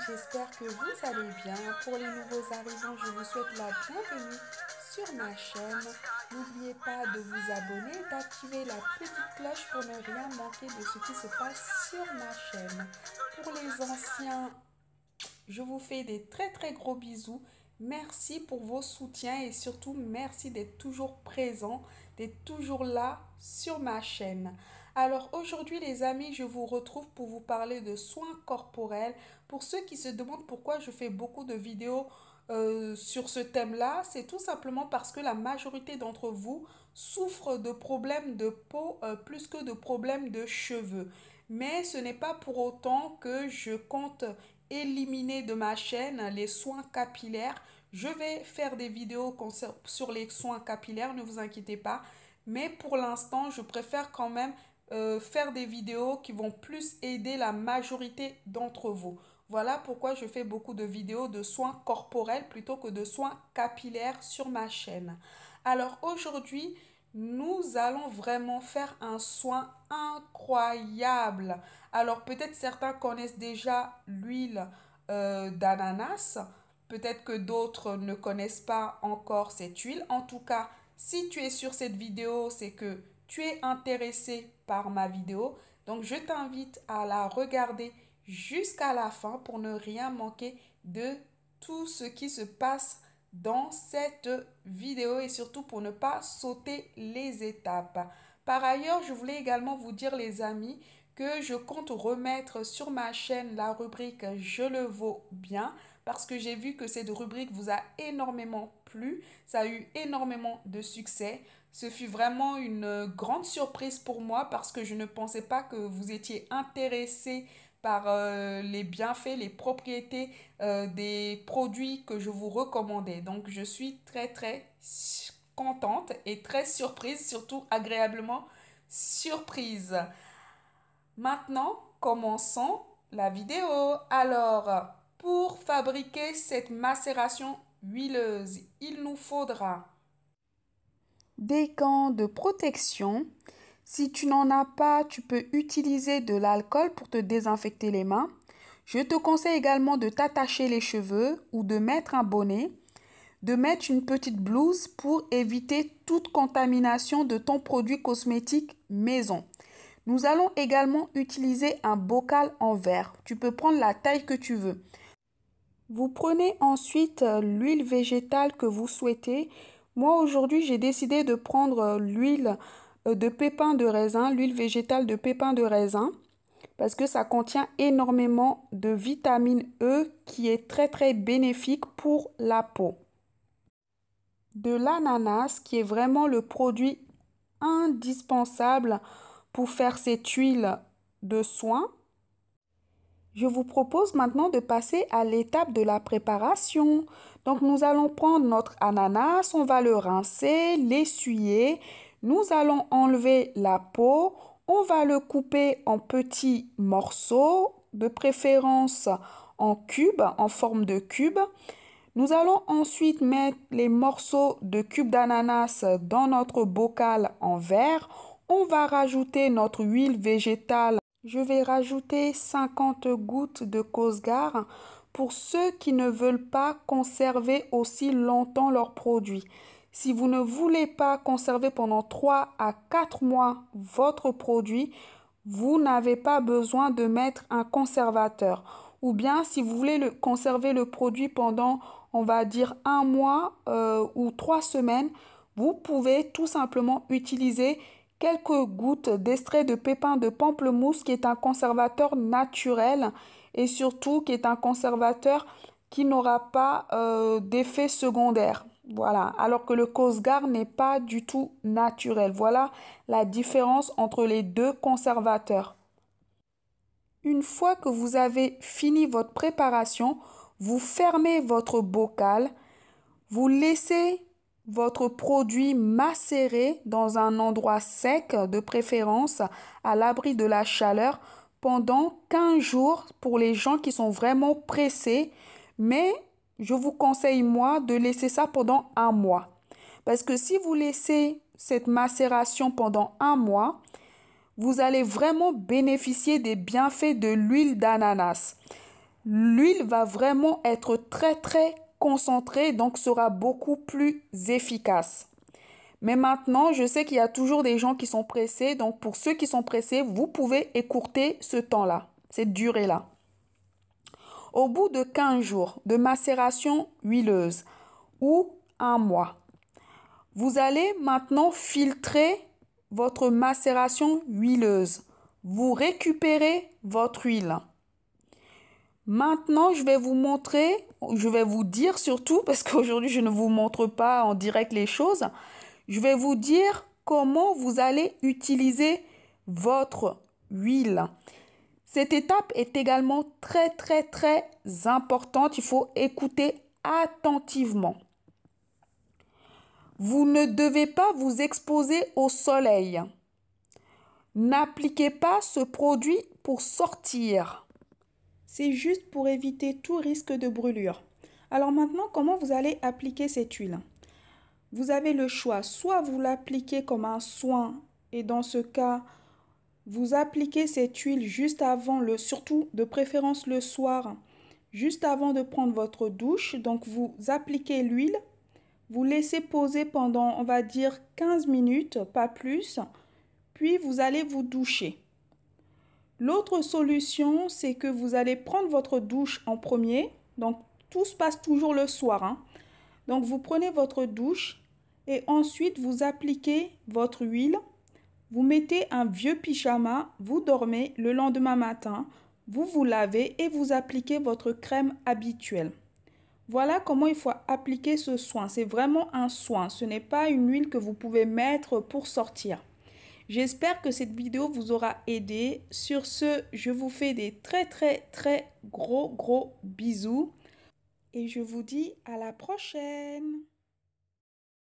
j'espère que vous allez bien. Pour les nouveaux arrivants, je vous souhaite la bienvenue sur ma chaîne. N'oubliez pas de vous abonner et d'activer la petite cloche pour ne rien manquer de ce qui se passe sur ma chaîne. Pour les anciens, je vous fais des très gros bisous. Merci pour vos soutiens et surtout merci d'être toujours présent, d'être toujours là sur ma chaîne. Alors aujourd'hui les amis, je vous retrouve pour vous parler de soins corporels. Pour ceux qui se demandent pourquoi je fais beaucoup de vidéos sur ce thème-là, c'est tout simplement parce que la majorité d'entre vous souffrent de problèmes de peau plus que de problèmes de cheveux. Mais ce n'est pas pour autant que je compte éliminer de ma chaîne les soins capillaires. Je vais faire des vidéos sur les soins capillaires, ne vous inquiétez pas. Mais pour l'instant, je préfère quand même faire des vidéos qui vont plus aider la majorité d'entre vous. Voilà pourquoi je fais beaucoup de vidéos de soins corporels plutôt que de soins capillaires sur ma chaîne. Alors aujourd'hui, nous allons vraiment faire un soin incroyable. Alors peut-être certains connaissent déjà l'huile d'ananas. Peut-être que d'autres ne connaissent pas encore cette huile. En tout cas, si tu es sur cette vidéo, c'est que tu es intéressé par ma vidéo. Donc je t'invite à la regarder jusqu'à la fin pour ne rien manquer de tout ce qui se passe dans cette vidéo et surtout pour ne pas sauter les étapes. Par ailleurs, je voulais également vous dire les amis que je compte remettre sur ma chaîne la rubrique Je le vaux bien parce que j'ai vu que cette rubrique vous a énormément plu, ça a eu énormément de succès. Ce fut vraiment une grande surprise pour moi parce que je ne pensais pas que vous étiez intéressé par les bienfaits, les propriétés des produits que je vous recommandais. Donc, je suis très contente et très surprise, surtout agréablement surprise. Maintenant, commençons la vidéo. Alors, pour fabriquer cette macération huileuse, il nous faudra des gants de protection. Si tu n'en as pas, tu peux utiliser de l'alcool pour te désinfecter les mains. Je te conseille également de t'attacher les cheveux ou de mettre un bonnet, de mettre une petite blouse pour éviter toute contamination de ton produit cosmétique maison. Nous allons également utiliser un bocal en verre. Tu peux prendre la taille que tu veux. Vous prenez ensuite l'huile végétale que vous souhaitez. Moi aujourd'hui j'ai décidé de prendre l'huile de pépins de raisin, l'huile végétale de pépins de raisin parce que ça contient énormément de vitamine E qui est très bénéfique pour la peau. De l'ananas qui est vraiment le produit indispensable pour faire cette huile de soin. Je vous propose maintenant de passer à l'étape de la préparation. Donc nous allons prendre notre ananas, on va le rincer, l'essuyer. Nous allons enlever la peau, on va le couper en petits morceaux, de préférence en cubes, en forme de cube. Nous allons ensuite mettre les morceaux de cubes d'ananas dans notre bocal en verre. On va rajouter notre huile végétale. Je vais rajouter 50 gouttes de Cosgar pour ceux qui ne veulent pas conserver aussi longtemps leurs produits. Si vous ne voulez pas conserver pendant 3 à 4 mois votre produit, vous n'avez pas besoin de mettre un conservateur. Ou bien si vous voulez conserver le produit pendant, on va dire, 1 mois ou 3 semaines, vous pouvez tout simplement utiliser quelques gouttes d'extrait de pépins de pamplemousse qui est un conservateur naturel et surtout qui est un conservateur qui n'aura pas d'effet secondaire. Voilà, alors que le Cosgar n'est pas du tout naturel. Voilà la différence entre les deux conservateurs. Une fois que vous avez fini votre préparation, vous fermez votre bocal, vous laissez votre produit macérer dans un endroit sec, de préférence à l'abri de la chaleur, pendant 15 jours pour les gens qui sont vraiment pressés. Mais je vous conseille, moi, de laisser ça pendant 1 mois. Parce que si vous laissez cette macération pendant 1 mois, vous allez vraiment bénéficier des bienfaits de l'huile d'ananas. l'huile va vraiment être très concentrée, donc sera beaucoup plus efficace. Mais maintenant, je sais qu'il y a toujours des gens qui sont pressés, donc pour ceux qui sont pressés, vous pouvez écourter ce temps-là, cette durée-là. Au bout de 15 jours de macération huileuse ou un mois, vous allez maintenant filtrer votre macération huileuse. Vous récupérez votre huile. Maintenant, je vais vous montrer, je vais vous dire surtout, parce qu'aujourd'hui je ne vous montre pas en direct les choses, je vais vous dire comment vous allez utiliser votre huile. Cette étape est également très importante. Il faut écouter attentivement. Vous ne devez pas vous exposer au soleil. N'appliquez pas ce produit pour sortir. C'est juste pour éviter tout risque de brûlure. Alors maintenant, comment vous allez appliquer cette huile? Vous avez le choix, soit vous l'appliquez comme un soin et dans ce cas, vous appliquez cette huile juste avant, surtout de préférence le soir, juste avant de prendre votre douche. Donc vous appliquez l'huile, vous laissez poser pendant, on va dire, 15 minutes, pas plus, puis vous allez vous doucher. L'autre solution, c'est que vous allez prendre votre douche en premier. Donc tout se passe toujours le soir, hein. Donc vous prenez votre douche et ensuite vous appliquez votre huile. Vous mettez un vieux pyjama, vous dormez, le lendemain matin, vous vous lavez et vous appliquez votre crème habituelle. Voilà comment il faut appliquer ce soin. C'est vraiment un soin, ce n'est pas une huile que vous pouvez mettre pour sortir. J'espère que cette vidéo vous aura aidé. Sur ce, je vous fais des très gros bisous et je vous dis à la prochaine.